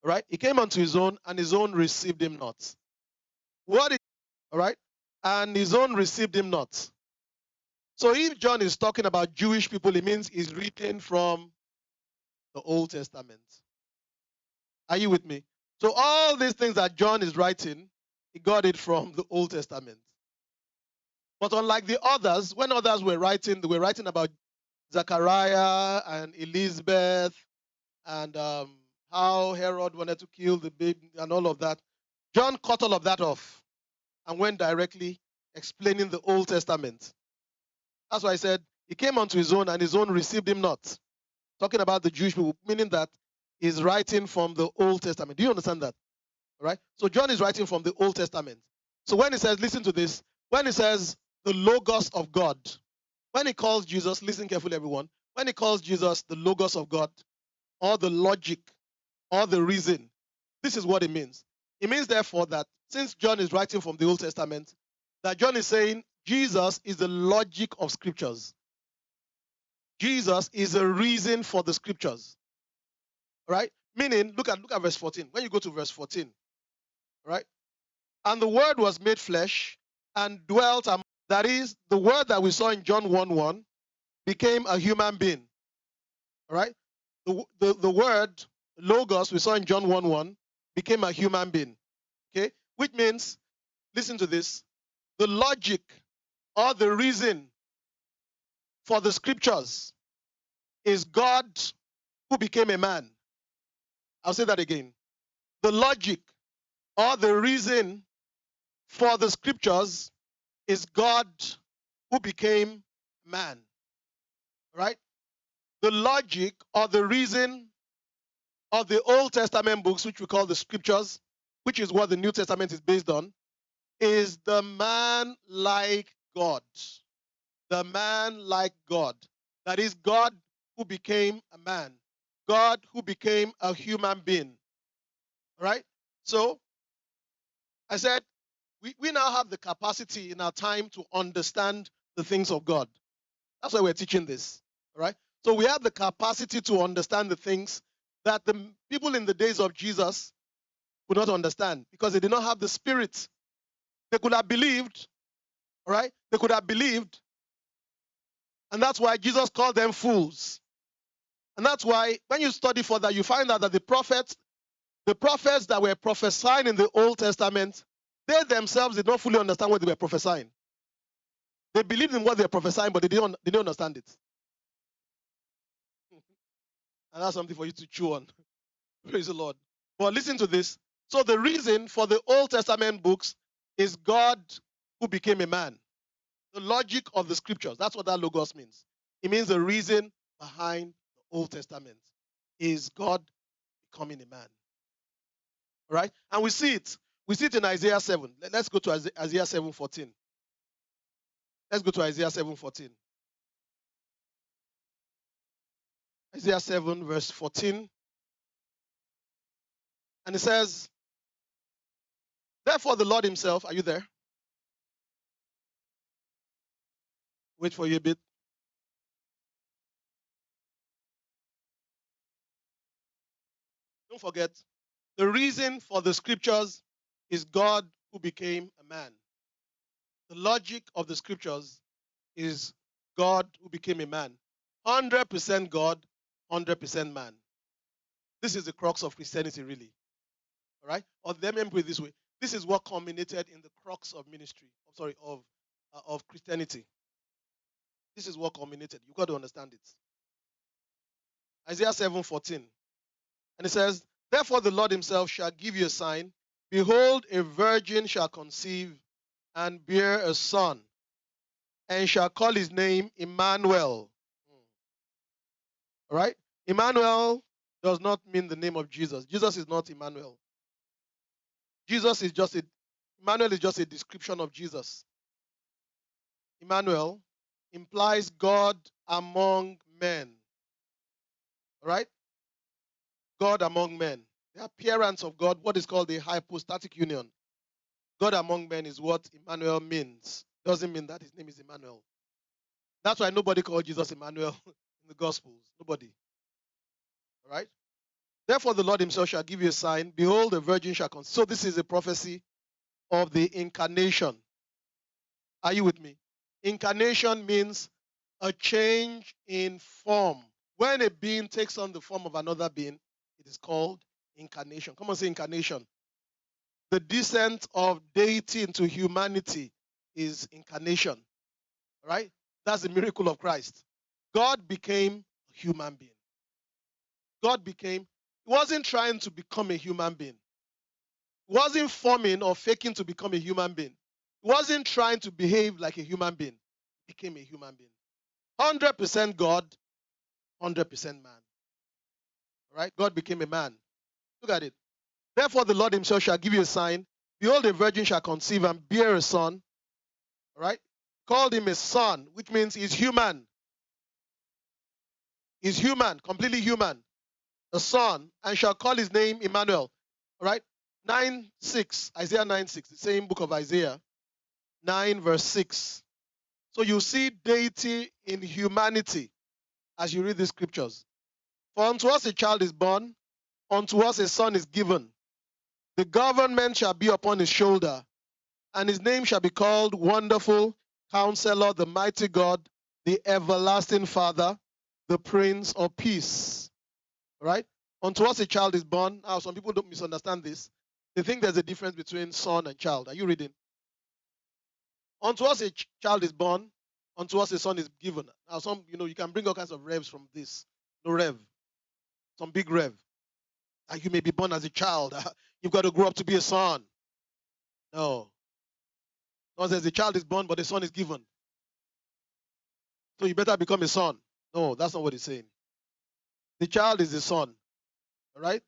Right? He came unto his own, and his own received him not. What is, all right? And his own received him not. So if John is talking about Jewish people, it means he's written from the Old Testament. Are you with me? So all these things that John is writing, he got it from the Old Testament. But unlike the others, when others were writing, they were writing about Zechariah and Elizabeth and how Herod wanted to kill the baby and all of that. John cut all of that off and went directly explaining the Old Testament. That's why I said he came unto his own and his own received him not. Talking about the Jewish people, meaning that he's writing from the Old Testament. Do you understand that? All right? So John is writing from the Old Testament. So when he says, listen to this, when he says the Logos of God, when he calls Jesus, listen carefully everyone, when he calls Jesus the Logos of God, or the logic, or the reason, this is what it means. It means therefore that since John is writing from the Old Testament, that John is saying Jesus is the logic of scriptures. Jesus is a reason for the scriptures. Right? Meaning, look at verse 14. When you go to verse 14, right? And the word was made flesh and dwelt among, that is, the word that we saw in John 1:1 became a human being. Right? The word logos we saw in John 1:1 became a human being. Okay? Which means, listen to this, the logic or the reason for the scriptures is God who became a man. I'll say that again. The logic or the reason for the scriptures is God who became man. Right? The logic or the reason of the Old Testament books, which we call the scriptures, which is what the New Testament is based on, is the man like God. The man like God. That is God who became a man. God who became a human being. Right? So, I said, we now have the capacity in our time to understand the things of God. That's why we're teaching this. Right? So we have the capacity to understand the things that the people in the days of Jesus could not understand because they did not have the Spirit. They could have believed, right? They could have believed. And that's why Jesus called them fools. And that's why when you study further, you find out that the prophets that were prophesying in the Old Testament, they themselves did not fully understand what they were prophesying. They believed in what they were prophesying, but they didn't understand it. And that's something for you to chew on. Praise the Lord. But listen to this. So the reason for the Old Testament books is God who became a man. The logic of the scriptures. That's what that logos means. It means the reason behind the Old Testament is God becoming a man. All right? And we see it. We see it in Isaiah 7. Let's go to Isaiah 7:14. Let's go to Isaiah 7:14. Isaiah 7 verse 14. And it says, therefore the Lord himself, are you there? Wait for you a bit. Don't forget, the reason for the scriptures is God who became a man. The logic of the scriptures is God who became a man. 100% God, 100% man. This is the crux of Christianity, really. All right? Or let me put it this way. This is what culminated in the crux of ministry, of Christianity. This is what culminated. You've got to understand it. Isaiah 7:14. And it says, therefore the Lord himself shall give you a sign. Behold, a virgin shall conceive and bear a son, and shall call his name Emmanuel. All right? Emmanuel does not mean the name of Jesus. Jesus is not Emmanuel. Emmanuel is just a description of Jesus. Emmanuel implies God among men. All right? God among men. The appearance of God, what is called the hypostatic union. God among men is what Emmanuel means. Doesn't mean that his name is Emmanuel. That's why nobody called Jesus Emmanuel in the Gospels. Nobody. All right? Therefore the Lord himself shall give you a sign. Behold, the virgin shall conceive. So this is a prophecy of the incarnation. Are you with me? Incarnation means a change in form. When a being takes on the form of another being, it is called incarnation. Come on, say incarnation. The descent of deity into humanity is incarnation. Right? That's the miracle of Christ. God became a human being. He wasn't trying to become a human being. He wasn't forming or faking to become a human being. He wasn't trying to behave like a human being. He became a human being. 100% God, 100% man. Right? God became a man. Look at it. Therefore, the Lord himself shall give you a sign. Behold, a virgin shall conceive and bear a son. Right? Called him a son, which means he's human. He's human, completely human. A son, and shall call his name Emmanuel. All right? 9:6, Isaiah 9:6, the same book of Isaiah, 9 verse 6. So you see deity in humanity as you read the scriptures. For unto us a child is born, unto us a son is given. The government shall be upon his shoulder, and his name shall be called Wonderful, Counselor, the Mighty God, the Everlasting Father, the Prince of Peace. Right? Unto us a child is born. Now, some people don't misunderstand this. They think there's a difference between son and child. Are you reading? Unto us a child is born. Unto us a son is given. Now, you can bring all kinds of revs from this. No rev. Some big rev. You may be born as a child. You've got to grow up to be a son. No. Because there's a child is born, but a son is given. So you better become a son. No, that's not what he's saying. The child is the son. All right?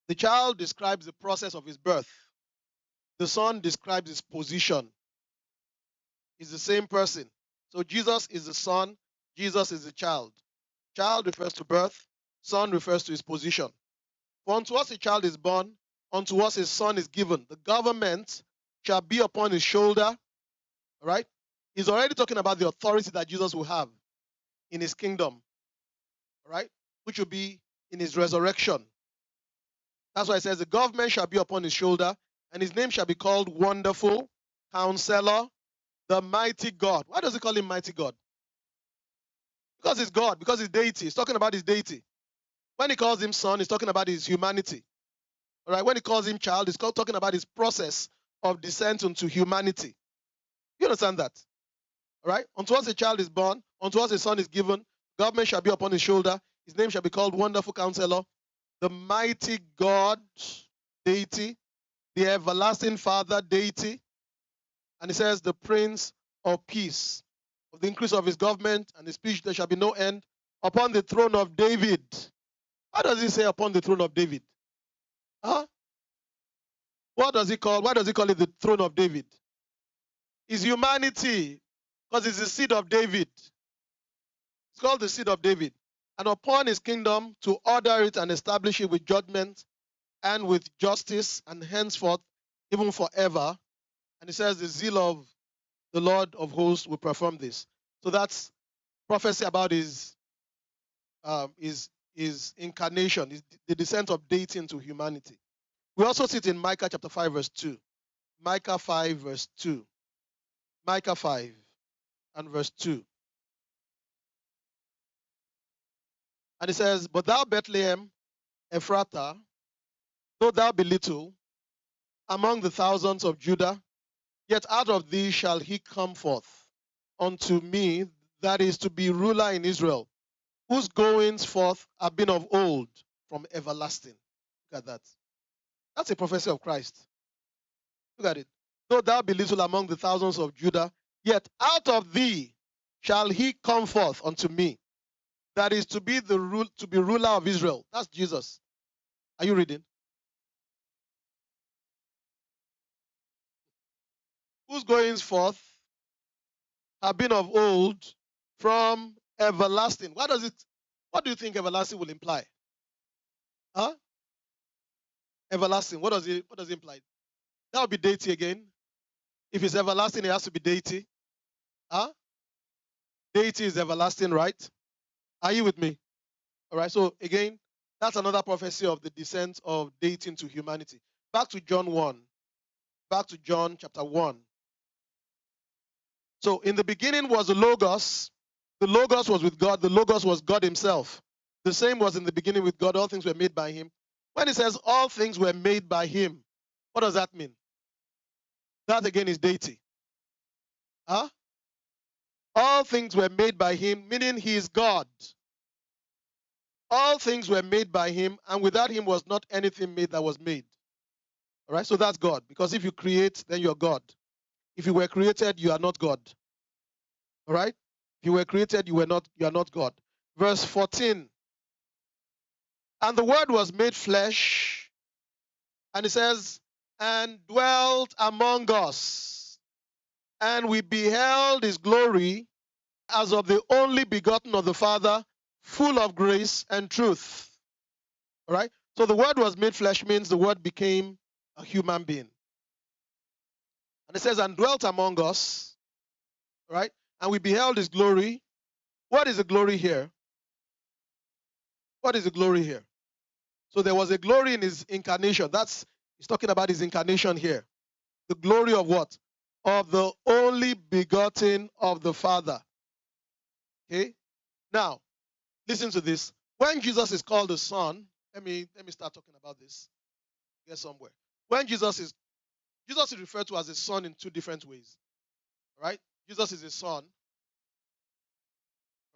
The child describes the process of his birth. The son describes his position. He's the same person. So Jesus is the son. Jesus is the child. Child refers to birth. Son refers to his position. For unto us a child is born. Unto us a son is given. The government shall be upon his shoulder. All right? He's already talking about the authority that Jesus will have in his kingdom. All right? Which will be in his resurrection. That's why it says the government shall be upon his shoulder, and his name shall be called Wonderful, Counselor, the Mighty God. Why does he call him Mighty God? Because he's God, because he's deity. He's talking about his deity. When he calls him son, he's talking about his humanity. All right? When he calls him child, he's talking about his process of descent into humanity. You understand that? All right? Unto us a child is born, unto us a son is given, government shall be upon his shoulder, his name shall be called Wonderful Counselor, the Mighty God, deity, the Everlasting Father, deity, and it says the Prince of Peace. Of the increase of his government and his speech there shall be no end upon the throne of David. Why does he say upon the throne of David? Huh? Why does he call it the throne of David? It's humanity, because it's the seed of David. It's called the seed of David. And upon his kingdom to order it and establish it with judgment and with justice, and henceforth, even forever. And it says the zeal of the Lord of hosts will perform this. So that's prophecy about his incarnation, the descent of deity into humanity. We also see it in Micah chapter 5, verse 2. Micah 5, verse 2. Micah 5 and verse 2. And it says, But thou, Bethlehem, Ephrathah, though thou be little, among the thousands of Judah, yet out of thee shall he come forth unto me, that is to be ruler in Israel, whose goings forth have been of old, from everlasting. Look at that. That's a prophecy of Christ. Look at it. Though thou be little among the thousands of Judah, yet out of thee shall he come forth unto me, that is to be ruler of Israel. That's Jesus. Are you reading? Whose goings forth have been of old, from everlasting. What do you think everlasting will imply? Huh? Everlasting. What does it imply? That would be deity again. If it's everlasting, it has to be deity. Huh? Deity is everlasting, right? Are you with me? All right. So again, That's another prophecy of the descent of deity into humanity. Back to John 1. Back to John chapter 1. So in the beginning was the Logos. The Logos was with God. The Logos was God himself. The same was in the beginning with God. All things were made by him. When it says all things were made by him, what does that mean? That again is deity. Huh? All things were made by him, meaning he is God. All things were made by him, and without him was not anything made that was made. All right, so that's God. Because if you create, then you're God. If you were created, you are not God. All right? If you were created, you are not God. Verse 14. And the word was made flesh, and it says, and dwelt among us, and we beheld his glory as of the only begotten of the Father, full of grace and truth. All right? So the word was made flesh means the word became a human being. And it says, and dwelt among us, right? And we beheld his glory. What is the glory here? What is the glory here? So there was a glory in his incarnation. He's talking about his incarnation here. The glory of what? Of the only begotten of the Father. Okay? Now, listen to this. When Jesus is called the Son, let me start talking about this. Get somewhere. When Jesus is referred to as a son in two different ways. Right? Jesus is a son.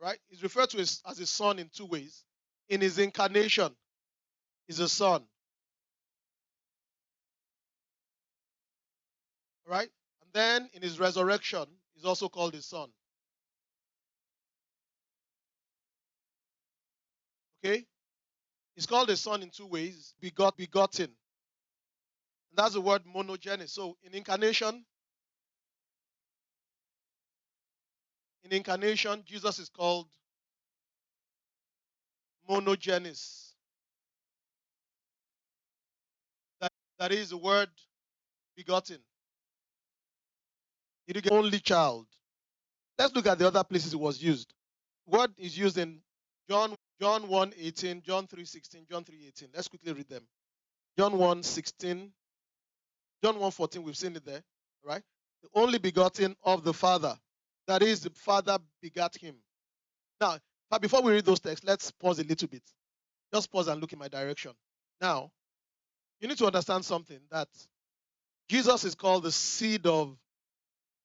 Right? He's referred to as a son in two ways. In his incarnation, he's a son. Right? And then in his resurrection, he's also called his son. Okay? He's called a son in two ways. Begotten. And that's the word monogenes. So in incarnation, Jesus is called monogenes. That is the word begotten. He became only child. Let's look at the other places it was used. Word is used in John 1:18, John 3:16, John 3:18. Let's quickly read them. John 1:16, John 1:14, we've seen it there, right? The only begotten of the Father. That is, the Father begat him. Now, but before we read those texts, let's pause a little bit. Just pause and look in my direction. Now, you need to understand something, that Jesus is called the seed of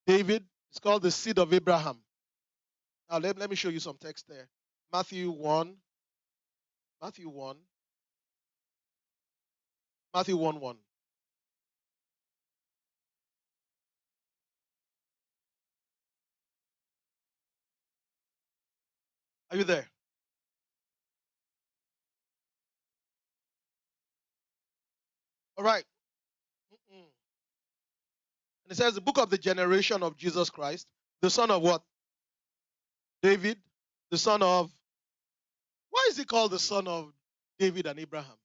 David. It's called the seed of Abraham. Now, let me show you some text there. Matthew 1. Matthew 1. Matthew 1:1. Are you there? All right. Mm-mm. And it says the book of the generation of Jesus Christ, the son of what? David, the son of. Why is he called the son of David and Abraham?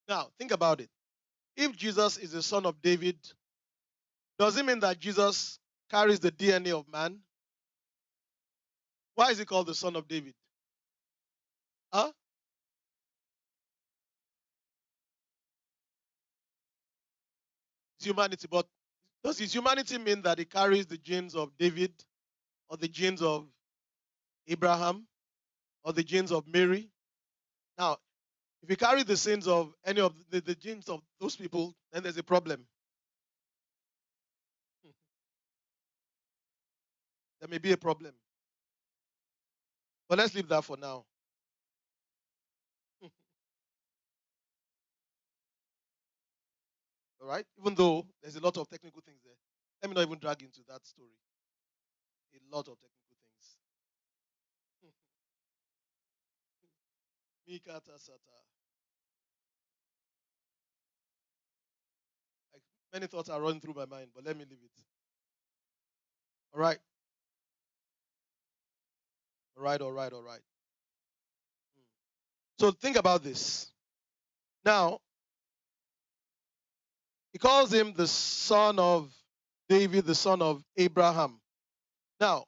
Now, think about it. If Jesus is the son of David, does it mean that Jesus carries the DNA of man? Why is he called the son of David? Huh? It's humanity, but does his humanity mean that he carries the genes of David or the genes of Abraham or the genes of Mary? Now, if you carry the sins of any of the genes of those people, then there's a problem. There may be a problem. But let's leave that for now. All right? Even though there's a lot of technical things there. Let me not even drag into that story. A lot of technical things. Mikata Sata. Like, many thoughts are running through my mind, but let me leave it. All right. All right, all right, all right. So think about this. Now, he calls him the son of David, the son of Abraham. Now,